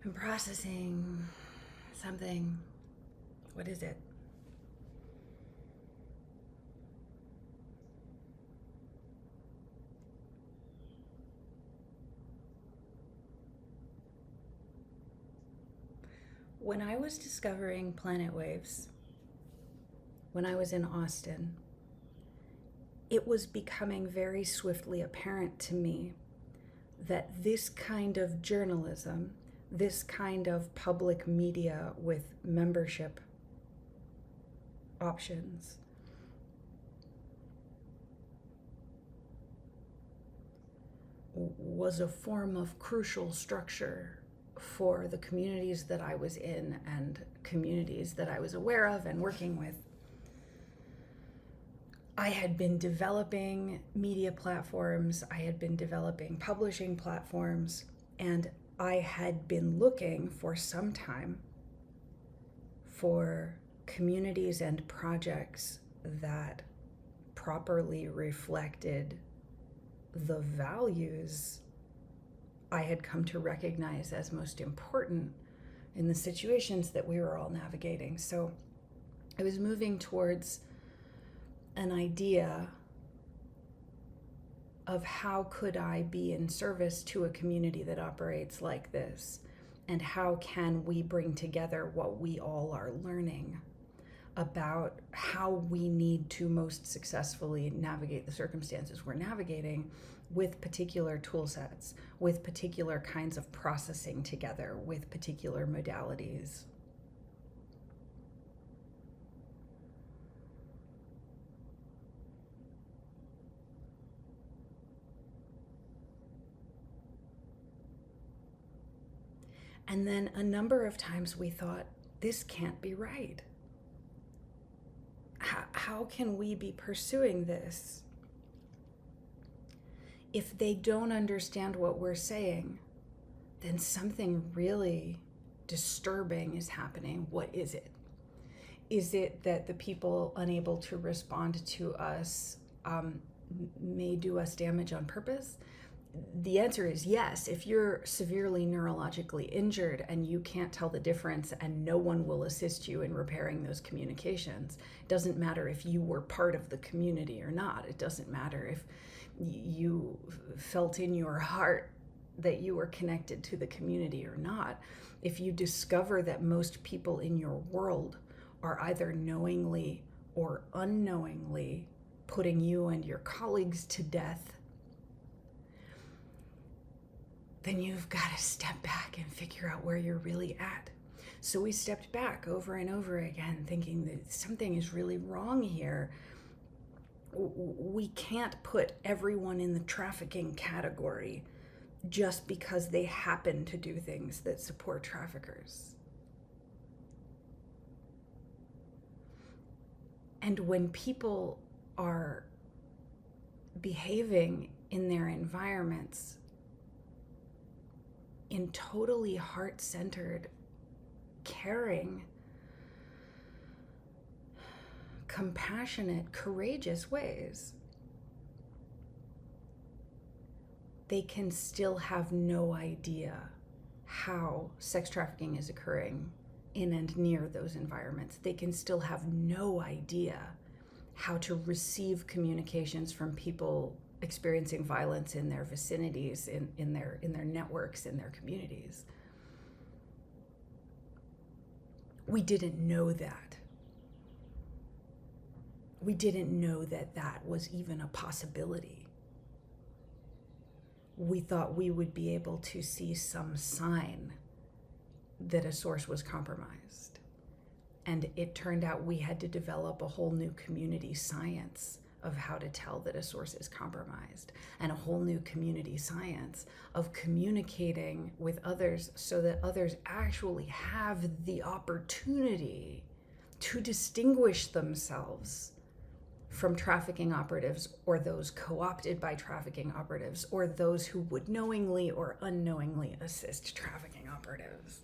I'm processing something. What is it? When I was discovering planet waves, when I was in Austin, it was becoming very swiftly apparent to me that this kind of journalism, this kind of public media with membership options, was a form of crucial structure for the communities that I was in and communities that I was aware of and working with. I had been developing media platforms, I had been developing publishing platforms, and I had been looking for some time for communities and projects that properly reflected the values I had come to recognize as most important in the situations that we were all navigating. So I was moving towards an idea of how could I be in service to a community that operates like this, and how can we bring together what we all are learning about how we need to most successfully navigate the circumstances we're navigating with particular tool sets, with particular kinds of processing together, with particular modalities. And then a number of times we thought, this can't be right. How can we be pursuing this if they don't understand what we're saying? Then something really disturbing is happening. What is it? Is it that the people unable to respond to us may do us damage on purpose? The answer is yes. If you're severely neurologically injured and you can't tell the difference and no one will assist you in repairing those communications, it doesn't matter if you were part of the community or not. It doesn't matter if you felt in your heart that you were connected to the community or not. If you discover that most people in your world are either knowingly or unknowingly putting you and your colleagues to death, then you've got to step back and figure out where you're really at. So we stepped back over and over again, thinking that something is really wrong here. We can't put everyone in the trafficking category just because they happen to do things that support traffickers. And when people are behaving in their environments in totally heart-centered, caring, compassionate, courageous ways, they can still have no idea how sex trafficking is occurring in and near those environments. They can still have no idea how to receive communications from people experiencing violence in their vicinities, in their networks, in their communities. We didn't know that. We didn't know that that was even a possibility. We thought we would be able to see some sign that a source was compromised. And it turned out we had to develop a whole new community science of how to tell that a source is compromised, and a whole new community science of communicating with others so that others actually have the opportunity to distinguish themselves from trafficking operatives, or those co-opted by trafficking operatives, or those who would knowingly or unknowingly assist trafficking operatives.